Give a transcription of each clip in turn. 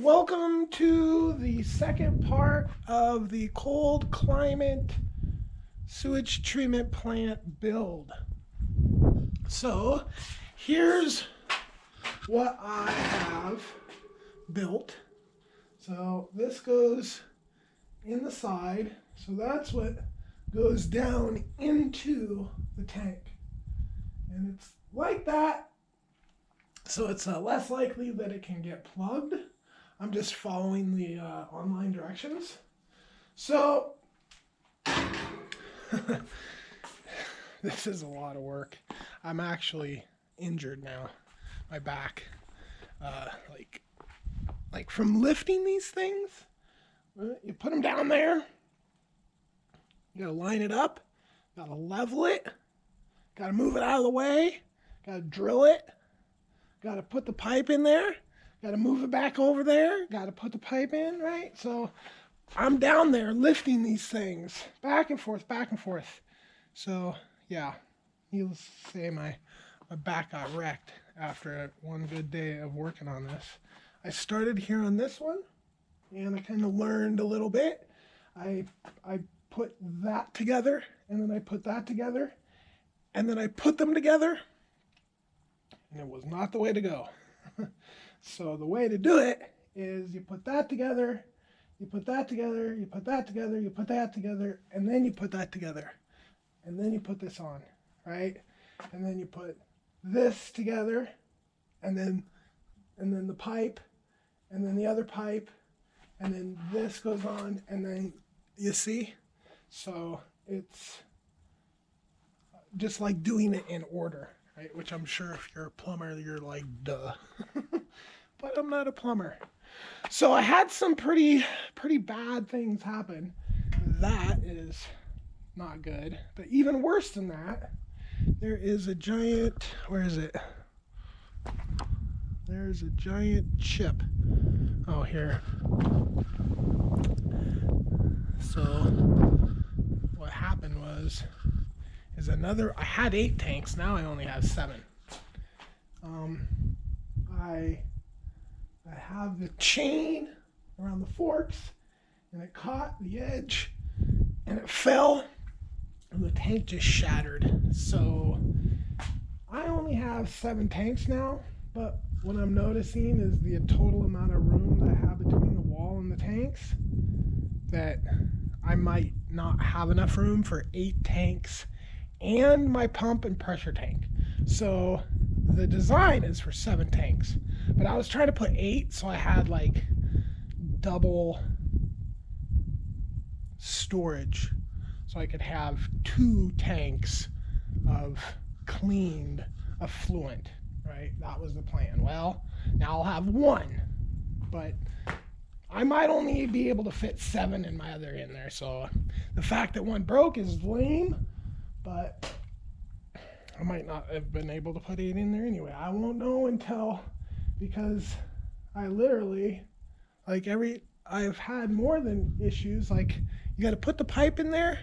welcome to the second part of the cold climate sewage treatment plant build. So here's what I have built. So this goes in the side, so that's what goes down into the tank. And it's like that, so it's less likely that it can get plugged. I'm just following the online directions. So this is a lot of work. I'm actually injured now. My back, like from lifting these things. You put them down there. You gotta line it up. Gotta level it. Gotta move it out of the way. Gotta drill it. Gotta put the pipe in there. Gotta move it back over there. Gotta put the pipe in, right? So I'm down there lifting these things back and forth, back and forth. So yeah, needless to say, my back got wrecked after one good day of working on this. I started here on this one, and I kind of learned a little bit. I put that together, and then I put that together, and then I put them together, and it was not the way to go. So the way to do it is you put that together, you put that together, you put that together, you put that together, and then you put that together. And then you put this on, right? And then you put this together, and then the pipe, and then the other pipe, and then this goes on, and then you see? So it's just like doing it in order, right? Which I'm sure if you're a plumber, you're like, duh. But I'm not a plumber. So I had some pretty bad things happen. That is not good. But even worse than that, there is a giant, where is it? There's a giant chip. Oh, here. So what happened is I had 8 tanks, now I only have 7. I have the chain around the forks, and it caught the edge, and it fell, and the tank just shattered. So I only have 7 tanks now, but what I'm noticing is the total amount of room that I have between the wall and the tanks, that I might not have enough room for 8 tanks and my pump and pressure tank. So the design is for 7 tanks, but I was trying to put 8, so I had like double storage, so I could have 2 tanks of cleaned effluent, right? That was the plan. Well, now I'll have 1, but I might only be able to fit 7 in my other in there. So the fact that 1 broke is lame, but I might not have been able to put 8 in there anyway. I won't know until, because I literally, I've had more than issues. Like, you got to put the pipe in there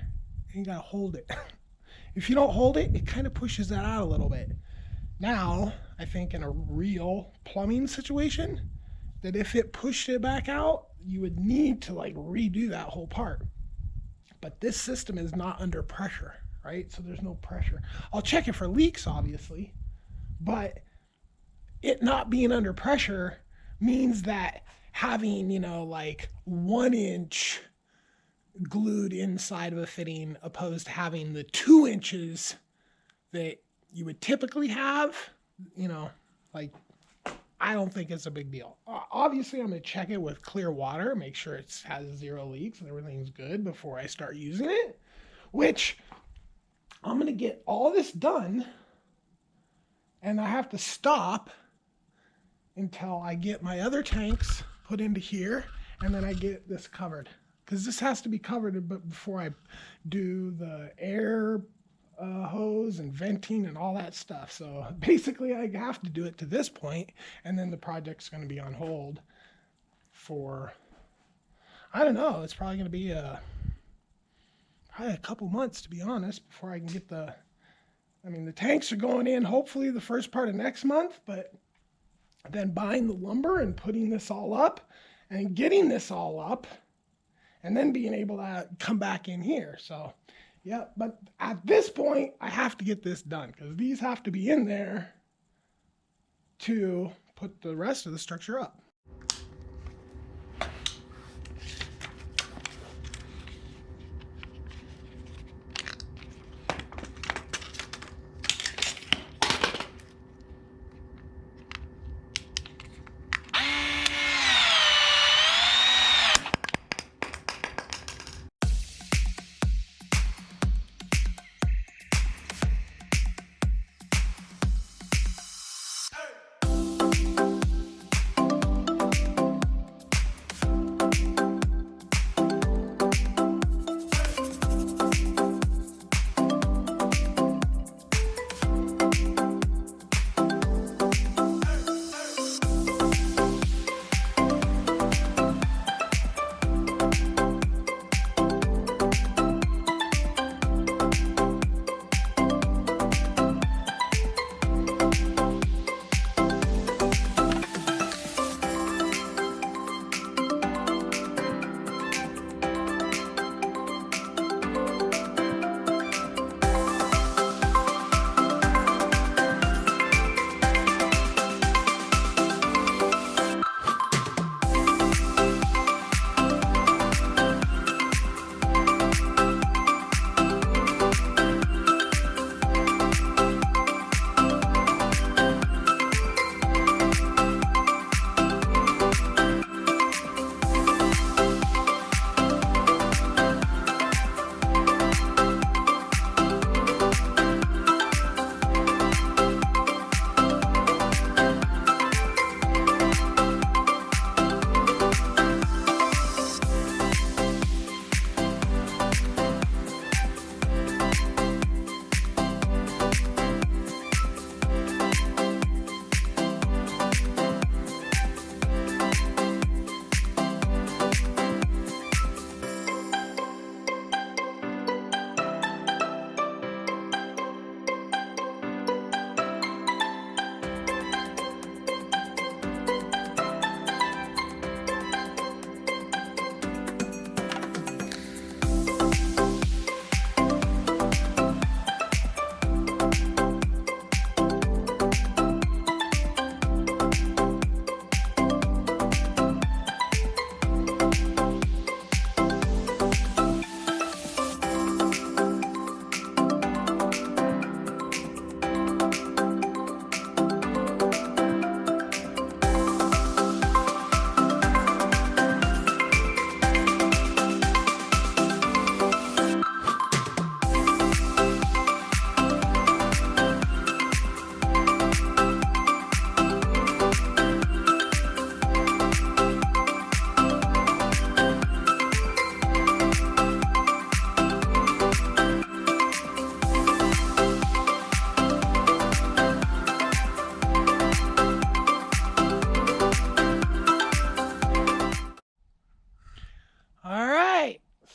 and you got to hold it. If you don't hold it, it kind of pushes that out a little bit. Now, I think in a real plumbing situation, that if it pushed it back out, you would need to like redo that whole part. But this system is not under pressure, right? So there's no pressure. I'll check it for leaks, obviously, but it not being under pressure means that having, like 1 inch glued inside of a fitting opposed to having the 2 inches that you would typically have, like, I don't think it's a big deal. Obviously, I'm going to check it with clear water, make sure it has 0 leaks and everything's good before I start using it, which I'm going to get all this done, and I have to stop until I get my other tanks put into here, and then I get this covered. Because this has to be covered before I do the air hose and venting and all that stuff. So basically I have to do it to this point, and then the project's going to be on hold for, I don't know, it's probably going to be probably a couple months, to be honest, before I can get the tanks are going in hopefully the first part of next month, but then buying the lumber and putting this all up and getting this all up and then being able to come back in here. So, yeah, but at this point, I have to get this done because these have to be in there to put the rest of the structure up.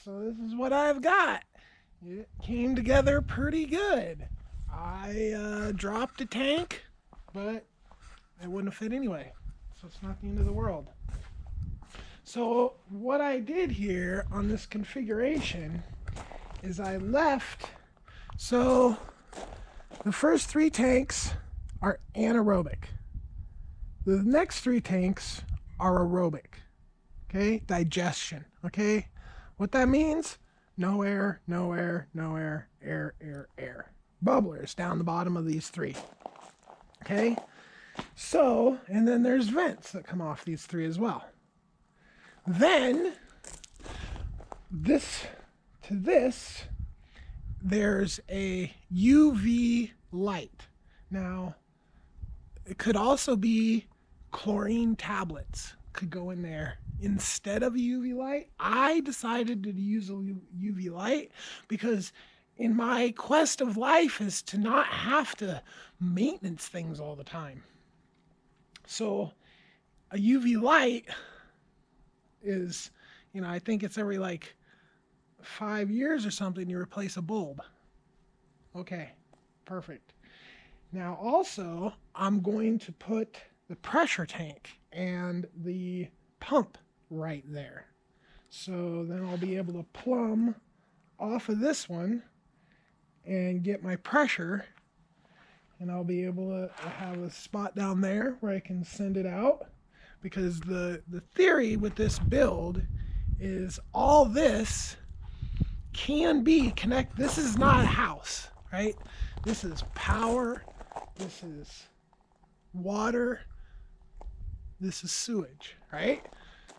So this is what I've got. It came together pretty good. I dropped a tank, but it wouldn't have fit anyway. So it's not the end of the world. So what I did here on this configuration is I left, so the first 3 tanks are anaerobic. The next 3 tanks are aerobic. Okay, digestion. Okay, what that means? No air, no air, no air, air, air, air. Bubblers down the bottom of these 3. Okay, so, and then there's vents that come off these 3 as well. Then, this to this, there's a UV light. Now, it could also be chlorine tablets could go in there instead of a UV light. I decided to use a UV light because in my quest of life is to not have to maintenance things all the time. So a UV light is, you know, I think it's every like 5 years or something you replace a bulb. Okay, perfect. Now also, I'm going to put the the pressure tank and the pump right there. So then I'll be able to plumb off of this one and get my pressure, and I'll be able to have a spot down there where I can send it out, because the theory with this build is all this can be connected. This is not a house, right? This is power, this is water, this is sewage, right?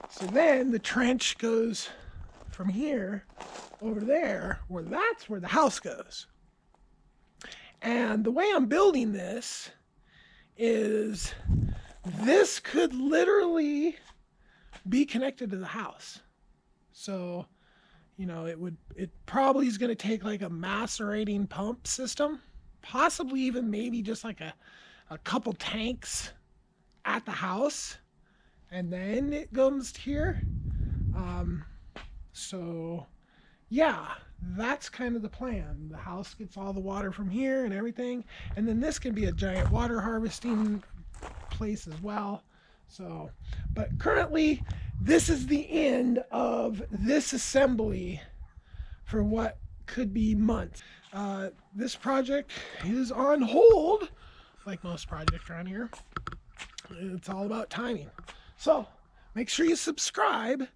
So then the trench goes from here over there, where that's where the house goes. And the way I'm building this is this could literally be connected to the house. So, you know, it probably is going to take like a macerating pump system, possibly even maybe just like a couple tanks at the house, and then it comes here. So yeah, that's kind of the plan. The house gets all the water from here and everything, and then this can be a giant water harvesting place as well. So, but currently this is the end of this assembly for what could be months. This project is on hold, like most projects around here. It's all about timing. So make sure you subscribe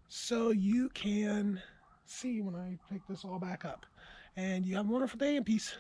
so you can see when I pick this all back up. And you have a wonderful day, and peace.